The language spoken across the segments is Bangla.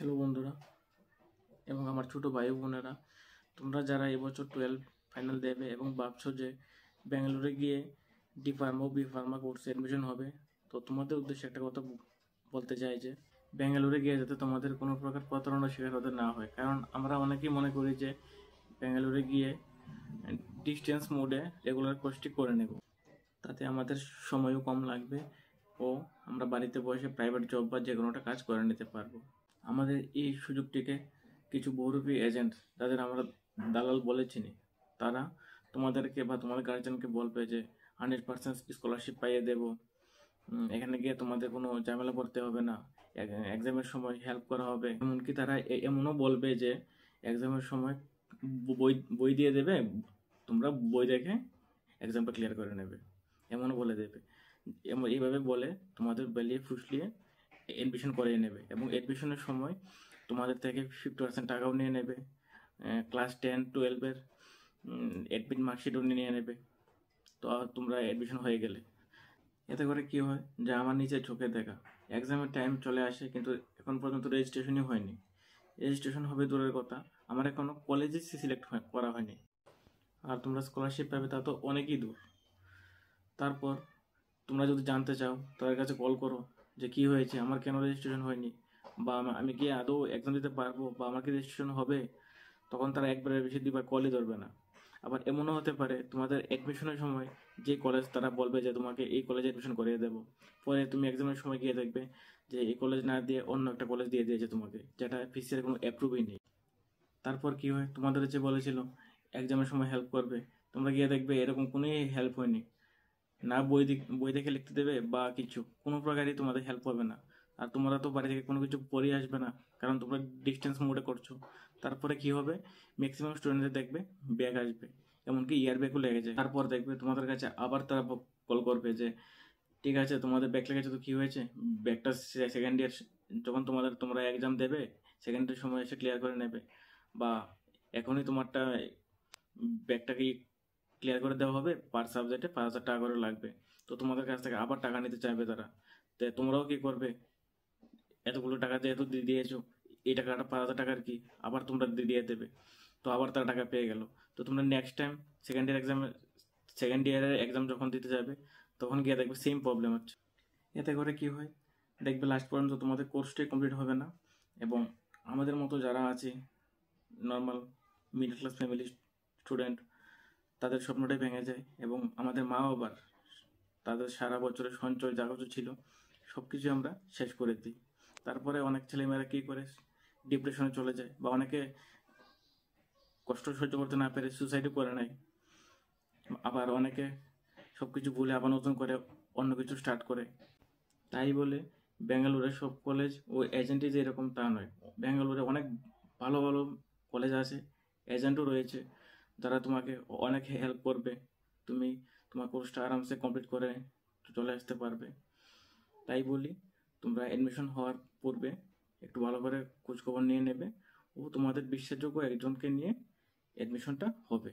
হ্যালো বন্ধুরা এবং আমার ছোট ভাই বোনেরা, তোমরা যারা এবছর 12 ফাইনাল দেবে এবং ভাবছো যে ব্যাঙ্গালোরে গিয়ে ডি ফার্মা ও বি ফার্মা কোর্সে অ্যাডমিশন হবে, তো তোমাদের উদ্দেশ্যে একটা কথা বলতে চাই যে ব্যাঙ্গালোরে গিয়ে যাতে তোমাদের কোনো প্রকার প্রতারণার শিকার হতে না হয়। কারণ আমরা অনেকেই মনে করি যে ব্যাঙ্গালোরে গিয়ে ডিস্টেন্স মোডে রেগুলার কোর্সটি করে নেব, তাতে আমাদের সময়ও কম লাগবে ও আমরা বাড়িতে বসে প্রাইভেট জব বা যে কোনোটা কাজ করে নিতে পারবো। আমাদের এই সুযোগটিকে কিছু বহুরূপী এজেন্ট, যাদের আমরা দালাল বলে চিনি, তারা তোমাদেরকে বা তোমাদের গার্জিয়ানকে বলবে যে 100% স্কলারশিপ পাইয়ে দেব, এখানে গিয়ে তোমাদের কোনো ঝামেলা করতে হবে না, এক্সামের সময় হেল্প করা হবে। এমনকি তারা এমনও বলবে যে এক্সামের সময় বই বই দিয়ে দেবে, তোমরা বই দেখে এক্সামটা ক্লিয়ার করে নেবে, এমনও বলে দেবে। এইভাবে বলে তোমাদের বেলিয়ে ফুসলিয়ে এডমিশন করিয়ে নেবে এবং এডমিশনের সময় তোমাদের থেকে 50% টাকাও নিয়ে নেবে, ক্লাস 10-12 অ্যাডমিট মার্কশিটও নিয়ে নেবে। তো তোমরা অ্যাডমিশন হয়ে গেলে এতে করে কি হয়, যে আমার নিচে চোখে দেখা এক্সামের টাইম চলে আসে কিন্তু এখন পর্যন্ত রেজিস্ট্রেশনই হয়নি। রেজিস্ট্রেশন হবে দূরের কথা, আমার এখনও কলেজে সিলেক্ট করা হয়নি, আর তোমরা স্কলারশিপ পাবে তা তো অনেকই দূর। তারপর তোমরা যদি জানতে চাও তাদের কাছে কল করো যে কি হয়েছে, আমার কেন রেজিস্ট্রেশন হয়নি, বা আমি কি আদৌ এক্সাম দিতে পারবো, বা আমার কি রেজিস্ট্রেশন হবে, তখন তারা একবারের বেশি দুবার কলই ধরবে না। আবার এমনও হতে পারে তোমাদের অ্যাডমিশনের সময় যে কলেজ তারা বলবে যে তোমাকে এই কলেজে অ্যাডমিশন করিয়ে দেবো, পরে তুমি এক্সামের সময় গিয়ে দেখবে যে এই কলেজ না দিয়ে অন্য একটা কলেজ দিয়ে দিয়েছে তোমাকে, যেটা ফিসের কোনো অ্যাপ্রুভই নেই। তারপর কি হয়, তোমাদের যে বলেছিল এক্সামের সময় হেল্প করবে, তোমরা গিয়ে দেখবে এরকম কোনোই হেল্প হয়নি, না বই দেখে লিখতে দেবে বা কিছু, কোনো প্রকারই তোমাদের হেল্প হবে না। আর তোমরা তো বাড়ি থেকে কোনো কিছু পড়ে আসবে না, কারণ তোমরা ডিস্টেন্স মোডে করছো। তারপরে কি হবে, ম্যাক্সিমাম স্টুডেন্টদের দেখবে ব্যাগ আসবে, এমনকি ইয়ার ব্যাগও লেগে যায়। তারপর দেখবে তোমাদের কাছে আবার তারা কল করবে যে ঠিক আছে তোমাদের ব্যাগ লেগেছে, তো কী হয়েছে, ব্যাগটা সেকেন্ড ইয়ার যখন তোমরা এক্সাম দেবে সেকেন্ড ইয়ার সময় এসে ক্লিয়ার করে নেবে, বা এখনই তোমারটা ব্যাগটাকে ক্লিয়ার করে দেওয়া হবে, পার সাবজেক্টে 5,000 টাকা করে লাগবে। তো তোমাদের কাছ থেকে আবার টাকা নিতে চাইবে তারা। তো তোমরাও কি করবে, এতগুলো টাকা যেহেতু দিয়ে দিয়েছো, এই টাকাটা 5,000 টাকার কি আবার তোমরা দিয়ে দেবে, তো আবার তারা টাকা পেয়ে গেল। তো তোমরা নেক্সট টাইম সেকেন্ড ইয়ারের এক্সাম যখন দিতে যাবে তখন গিয়ে দেখবে সেম প্রবলেম হচ্ছে। এতে করে কি হয়, দেখবে লাস্ট পর্যন্ত তোমাদের কোর্সটাই কমপ্লিট হবে না, এবং আমাদের মতো যারা আছে normal middle class family student, তাদের স্বপ্নটাই ভেঙে যায়, এবং আমাদের মা বাবার তাদের সারা বছরের সঞ্চয় যা কিছু ছিল সব কিছু আমরা শেষ করে দিই। তারপরে অনেক ছেলেমেয়েরা কী করে, ডিপ্রেশনে চলে যায়, বা অনেকে কষ্ট সহ্য করতে না পেরে সুসাইডও করে নেয়। আবার অনেকে সব কিছু ভুলে আবার নতুন করে অন্য কিছু স্টার্ট করে। তাই বলে ব্যাঙ্গালোরের সব কলেজ ও এজেন্টই যে এরকম তা নয়, ব্যাঙ্গালোরে অনেক ভালো ভালো কলেজ আছে, এজেন্টও রয়েছে যারা তোমাকে অনেক হেল্প করবে, তুমি তোমার কোর্সটা আরামসে কমপ্লিট করে চলে আসতে পারবে। তাই বলি, তোমরা অ্যাডমিশন হওয়ার পূর্বে একটু ভালো করে খোঁজখবর নিয়ে নেবে ও তোমাদের বিশ্বাসযোগ্য একজনকে নিয়ে অ্যাডমিশনটা হবে।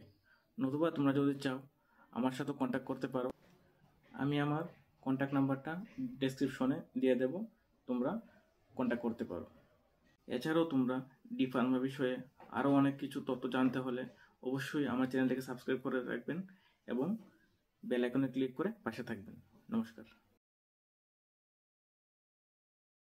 নতুবা তোমরা যদি চাও আমার সাথে কন্ট্যাক্ট করতে পারো, আমি আমার কন্ট্যাক্ট নাম্বারটা ডেসক্রিপশনে দিয়ে দেব, তোমরা কন্ট্যাক্ট করতে পারো। এছাড়াও তোমরা ডি ফার্মা বিষয়ে আরও অনেক কিছু তথ্য জানতে হলে অবশ্যই আমার চ্যানেলটাকে সাবস্ক্রাইব করে রাখবেন এবং বেল আইকনে ক্লিক করে পাশে থাকবেন। নমস্কার।